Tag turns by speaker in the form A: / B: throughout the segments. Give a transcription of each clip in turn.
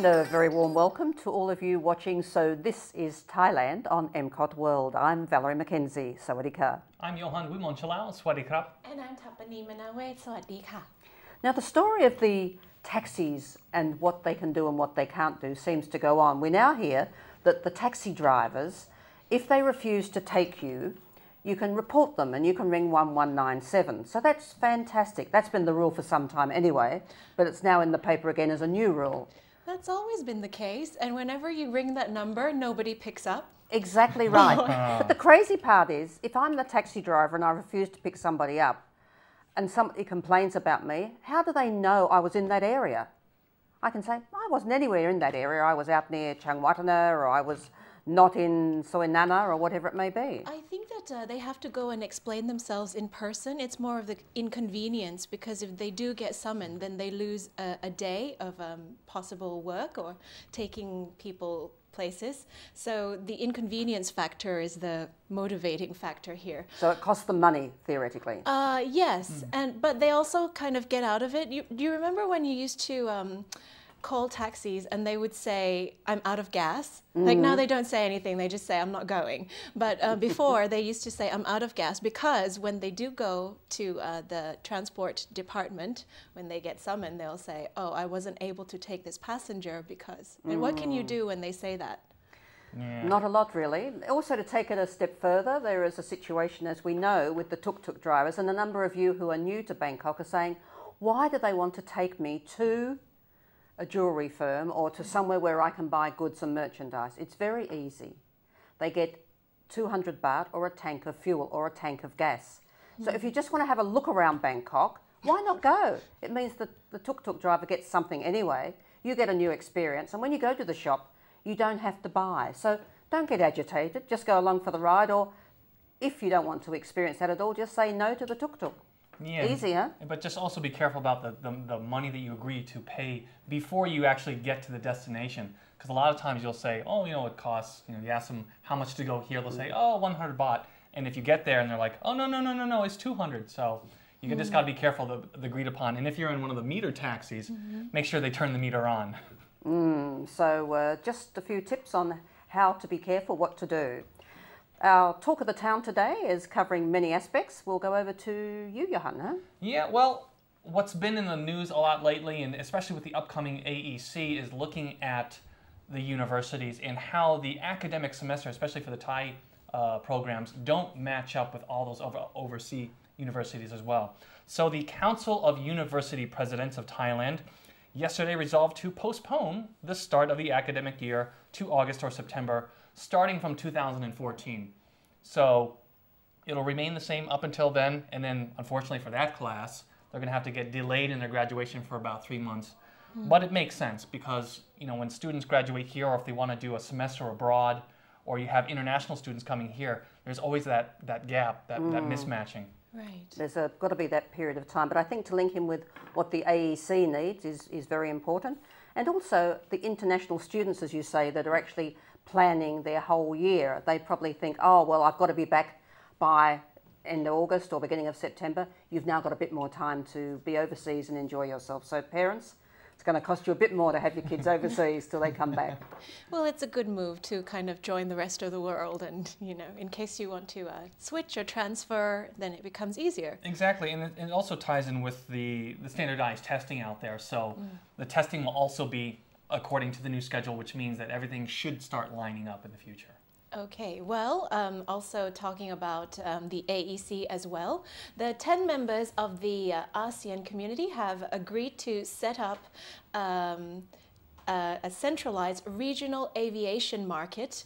A: And a very warm welcome to all of you watching. So this is Thailand on MCOT World. I'm Valerie McKenzie. Sawadee ka.
B: I'm Johan Wimon-Chalao. Swadee krap.
C: And I'm Tapani Manawet. Sawadee ka.
A: Now the story of the taxis and what they can do and what they can't do seems to go on. We now hear that the taxi drivers, if they refuse to take you, you can report them and you can ring 1197. So that's fantastic. That's been the rule for some time anyway, but it's now in the paper again as a new rule.
C: That's always been the case, and whenever you ring that number, nobody picks up.
A: Exactly right. But the crazy part is, if I'm the taxi driver and I refuse to pick somebody up and somebody complains about me, how do they know I was in that area? I can say, I wasn't anywhere in that area. I was out near Changwatana, or I was not in Soinana, or whatever it may be.
C: I think that they have to go and explain themselves in person. It's more of the inconvenience, because if they do get summoned, then they lose a day of possible work or taking people places. So the inconvenience factor is the motivating factor here.
A: So it costs them money, theoretically.
C: Yes, but they also kind of get out of it. Do you remember when you used to call taxis and they would say, I'm out of gas? Like now they don't say anything, they just say, I'm not going. But before they used to say, I'm out of gas, because when they do go to the transport department, when they get summoned, they'll say, oh, I wasn't able to take this passenger because. And what can you do when they say that?
B: Yeah.
A: Not a lot, really. Also, to take it a step further, there is a situation, as we know, with the tuk-tuk drivers, and a number of you who are new to Bangkok are saying, why do they want to take me to a jewellery firm or to somewhere where I can buy goods and merchandise? It's very easy. They get 200 baht or a tank of fuel or a tank of gas. So if you just want to have a look around Bangkok, why not go? It means that the tuk-tuk driver gets something anyway. You get a new experience, and when you go to the shop, you don't have to buy. So don't get agitated, just go along for the ride, or if you don't want to experience that at all, just say no to the tuk-tuk.
B: Yeah.
A: Easy, huh?
B: But just also be careful about the money that you agree to pay before you actually get to the destination. Because a lot of times you'll say, oh, it costs, you ask them how much to go here, they'll say, oh, 100 baht. And if you get there and they're like, oh, no, it's 200. So you just got to be careful the agreed upon. And if you're in one of the meter taxis, make sure they turn the meter on.
A: So just a few tips on how to be careful, what to do. Our talk of the town today is covering many aspects. We'll go over to you, Johan, huh?
B: Yeah, well, what's been in the news a lot lately, and especially with the upcoming AEC, is looking at the universities and how the academic semester, especially for the Thai programs, don't match up with all those overseas universities as well. So the Council of University Presidents of Thailand yesterday resolved to postpone the start of the academic year to August or September, starting from 2014. So it'll remain the same up until then, and then unfortunately for that class, they're going to have to get delayed in their graduation for about 3 months. But it makes sense because, when students graduate here, or if they want to do a semester abroad, or you have international students coming here, there's always that gap, that mismatching.
C: Right.
A: There's got to be that period of time. But I think to link in with what the AEC needs is very important. And also the international students, as you say, that are actually planning their whole year. They probably think, oh, well, I've got to be back by end of August or beginning of September. You've now got a bit more time to be overseas and enjoy yourself. So parents, it's going to cost you a bit more to have your kids overseas till they come back.
C: Well, it's a good move to kind of join the rest of the world, and in case you want to switch or transfer, then it becomes easier.
B: Exactly, and it also ties in with the standardized testing out there. So the testing will also be according to the new schedule, which means that everything should start lining up in the future.
C: Okay, well, also talking about the AEC as well, the 10 members of the ASEAN community have agreed to set up a centralized regional aviation market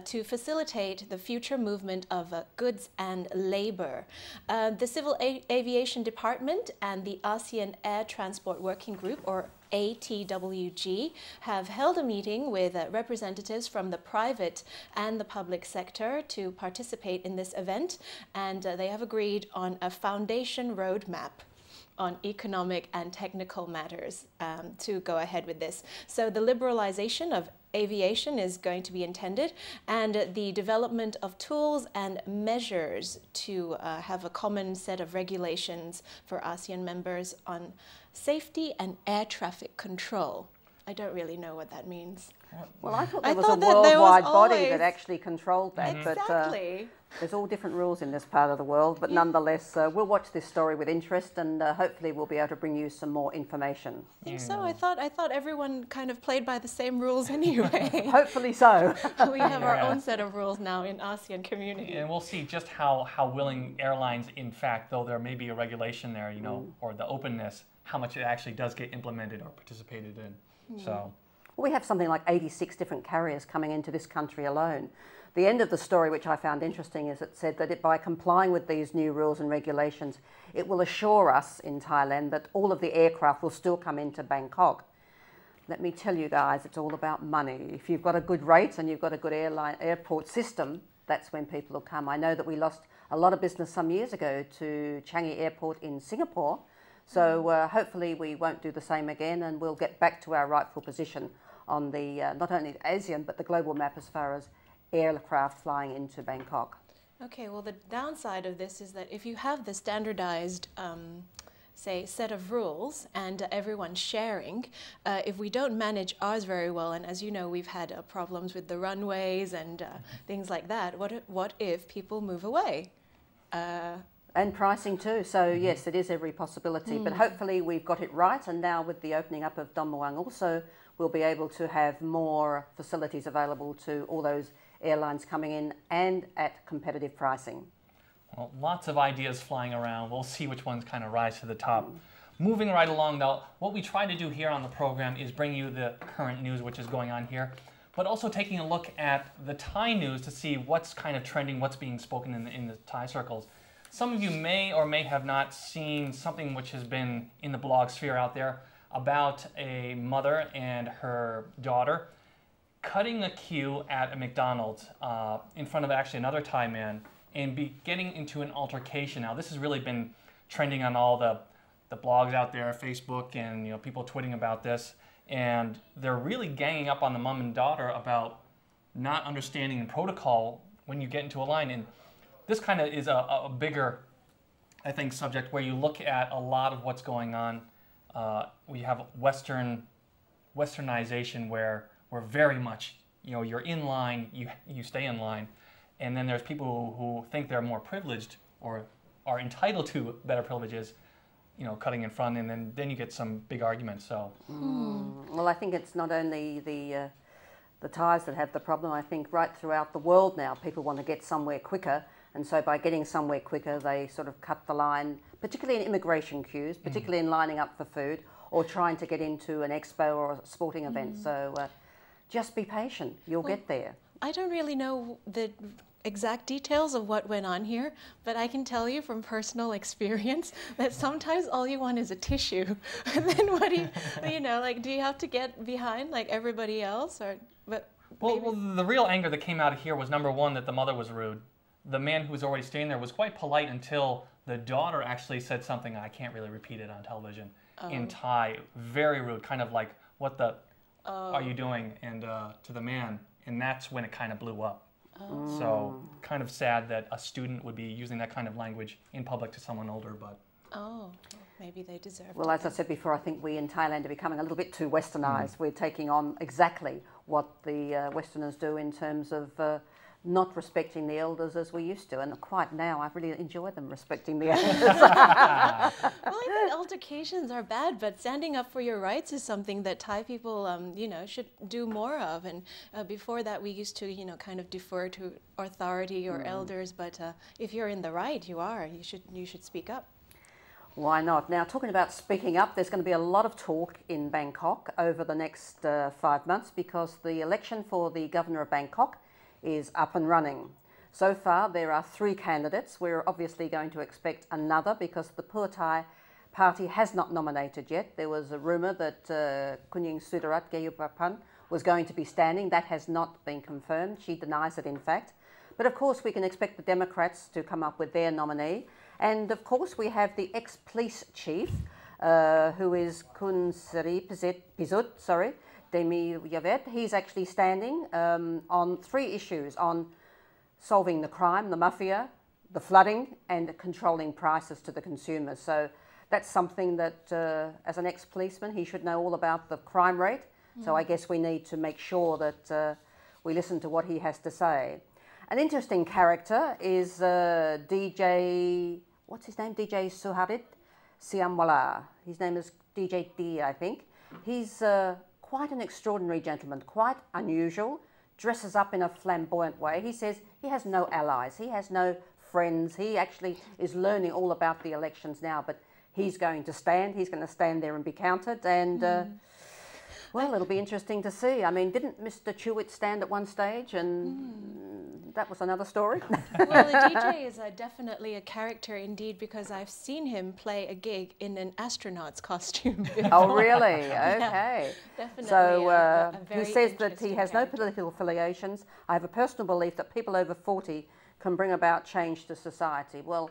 C: to facilitate the future movement of goods and labor. The Civil Aviation Department and the ASEAN Air Transport Working Group, or ATWG, have held a meeting with representatives from the private and the public sector to participate in this event, and they have agreed on a foundation roadmap on economic and technical matters to go ahead with this. So the liberalization of aviation is going to be intended, and the development of tools and measures to have a common set of regulations for ASEAN members on safety and air traffic control. I don't really know what that means.
A: Well, I thought
C: I
A: there was a
C: thought that there was
A: worldwide body
C: always-
A: that actually controlled that.
C: Exactly.
A: But there's all different rules in this part of the world. But nonetheless, we'll watch this story with interest, and hopefully we'll be able to bring you some more information.
C: I think so. I thought everyone kind of played by the same rules anyway.
A: Hopefully so.
C: We have our own set of rules now in ASEAN community.
B: And we'll see just how willing airlines, in fact, though there may be a regulation there, you know, or the openness, how much it actually does get implemented or participated in. So.
A: We have something like 86 different carriers coming into this country alone. The end of the story, which I found interesting, is it said that by complying with these new rules and regulations, it will assure us in Thailand that all of the aircraft will still come into Bangkok. Let me tell you guys, it's all about money. If you've got a good rate and you've got a good airport system, that's when people will come. I know that we lost a lot of business some years ago to Changi Airport in Singapore. So hopefully we won't do the same again, and we'll get back to our rightful position on the not only the ASEAN but the global map as far as aircraft flying into Bangkok.
C: Okay, well the downside of this is that if you have the standardized say set of rules and everyone sharing, if we don't manage ours very well, and as you know we've had problems with the runways and things like that, what if people move away?
A: And pricing too, so yes, it is every possibility, but hopefully we've got it right, and now with the opening up of Don Muang also, we'll be able to have more facilities available to all those airlines coming in and at competitive pricing.
B: Well, lots of ideas flying around. We'll see which ones kind of rise to the top. Moving right along though, what we try to do here on the program is bring you the current news which is going on here, but also taking a look at the Thai news to see what's kind of trending, what's being spoken in the Thai circles. Some of you may or may have not seen something which has been in the blog sphere out there about a mother and her daughter cutting a queue at a McDonald's in front of actually another Thai man and getting into an altercation. Now this has really been trending on all the blogs out there, Facebook, and you know people tweeting about this, and they're really ganging up on the mom and daughter about not understanding protocol when you get into a line. And this kind of is a bigger, I think, subject where you look at a lot of what's going on. We have westernization where we're very much, you know, you're in line, you stay in line, and then there's people who think they're more privileged or are entitled to better privileges, you know, cutting in front, and then you get some big arguments. So,
A: well, I think it's not only the Thais that have the problem. I think right throughout the world now, people want to get somewhere quicker. And so by getting somewhere quicker, they sort of cut the line, particularly in immigration queues, particularly in lining up for food or trying to get into an expo or a sporting event. So just be patient, you'll get there.
C: I don't really know the exact details of what went on here, but I can tell you from personal experience that sometimes all you want is a tissue. And then what do you know, like, do you have to get behind like everybody else?
B: Well, the real anger that came out of here was, number one, that the mother was rude. The man who was already staying there was quite polite until the daughter actually said something, I can't really repeat it on television, in Thai. Very rude, kind of like, what the are you doing? And to the man. And that's when it kind of blew up. So kind of sad that a student would be using that kind of language in public to someone older, but...
C: Oh, maybe they deserve
A: Well, as I said before, I think we in Thailand are becoming a little bit too westernized. We're taking on exactly what the Westerners do in terms of not respecting the elders as we used to. And quite now, I really enjoy them respecting the elders.
C: Well, I think altercations are bad, but standing up for your rights is something that Thai people, you know, should do more of. And before that, we used to, you know, kind of defer to authority or elders. But if you're in the right, you should speak up.
A: Why not? Now, talking about speaking up, there's going to be a lot of talk in Bangkok over the next 5 months because the election for the governor of Bangkok is up and running. So far, there are 3 candidates. We're obviously going to expect another because the Pheu Thai party has not nominated yet. There was a rumour that Kunying Sudarat Gayupapan was going to be standing. That has not been confirmed. She denies it, in fact. But of course, we can expect the Democrats to come up with their nominee. And of course, we have the ex-police chief, who is Kun Sri Pisut, Demi Yavet. He's actually standing on 3 issues: on solving the crime, the mafia, the flooding, and controlling prices to the consumers. So that's something that, as an ex-policeman, he should know all about the crime rate So I guess we need to make sure that we listen to what he has to say. An interesting character is DJ, what's his name? DJ Suharit Siamwala. His name is DJ D, I think. He's quite an extraordinary gentleman, quite unusual, dresses up in a flamboyant way. He says he has no allies, he has no friends. He actually is learning all about the elections now, but he's going to stand there and be counted. And well, it'll be interesting to see. I mean, didn't Mr. Chewit stand at one stage, and that was another story?
C: Well, the DJ is definitely a character indeed, because I've seen him play a gig in an astronaut's costume before.
A: Oh, really? Okay.
C: Yeah, definitely.
A: So he says that he has no
C: character.
A: political affiliations. I have a personal belief that people over 40 can bring about change to society. Well,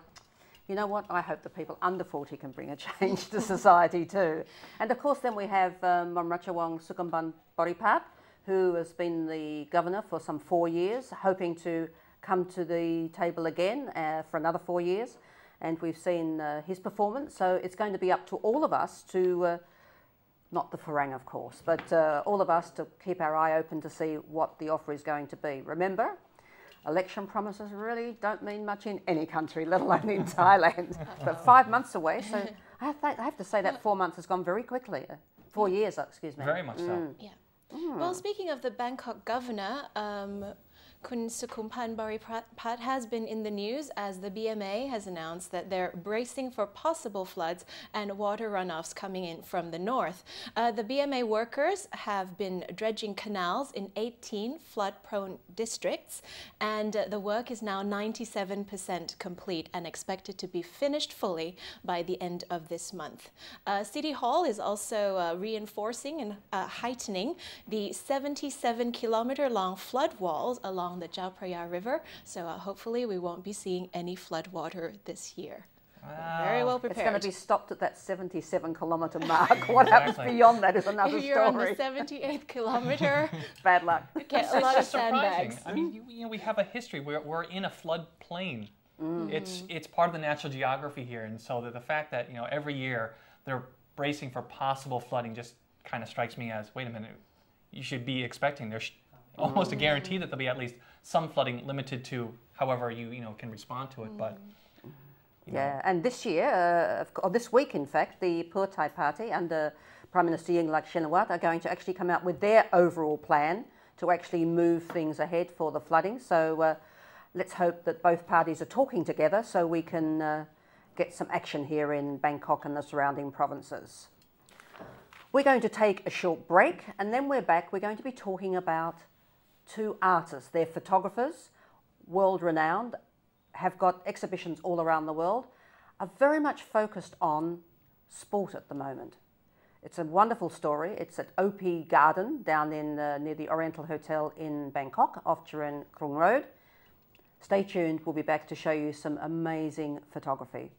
A: you know what? I hope the people under 40 can bring a change to society too. And of course, then we have Mamrachawong Sukhumban Boripat, who has been the governor for some 4 years, hoping to come to the table again for another 4 years. And we've seen his performance. So it's going to be up to all of us to, not the Farang, of course, but all of us to keep our eye open to see what the offer is going to be. Remember, election promises really don't mean much in any country, let alone in Thailand. But 5 months away, so I have to say that 4 months has gone very quickly. 4 years, excuse me.
B: Very much so.
C: Yeah. Well, speaking of the Bangkok governor, Kun Sukhumpan Boripat has been in the news as the BMA has announced that they're bracing for possible floods and water runoffs coming in from the north. The BMA workers have been dredging canals in 18 flood-prone districts, and the work is now 97% complete and expected to be finished fully by the end of this month. City Hall is also reinforcing and heightening the 77-kilometer-long flood walls along the Chao Phraya River, so hopefully we won't be seeing any flood water this year.
B: Wow.
C: Very well prepared.
A: It's going to be stopped at that 77-kilometre mark. What happens beyond that is another
C: If you're
A: story.
C: on the 78th kilometre,
A: Bad luck.
C: get a lot of
B: It's surprising.
C: sandbags.
B: I mean, you know, we have a history. We're in a floodplain. It's part of the natural geography here, and so the fact that, you know, every year they're bracing for possible flooding just kind of strikes me as, wait a minute, you should be expecting there's almost a guarantee that there'll be at least some flooding, limited to however you can respond to it. But
A: yeah, and this year, or this week in fact, the Pheu Thai Party under Prime Minister Yingluck Shinawatra are going to actually come out with their overall plan to actually move things ahead for the flooding. So let's hope that both parties are talking together so we can get some action here in Bangkok and the surrounding provinces. We're going to take a short break, and then we're back. We're going to be talking about two artists. They're photographers, world-renowned, have got exhibitions all around the world, are very much focused on sport at the moment. It's a wonderful story. It's at OP Garden down in near the Oriental Hotel in Bangkok, off Charoen Krung Road. Stay tuned. We'll be back to show you some amazing photography.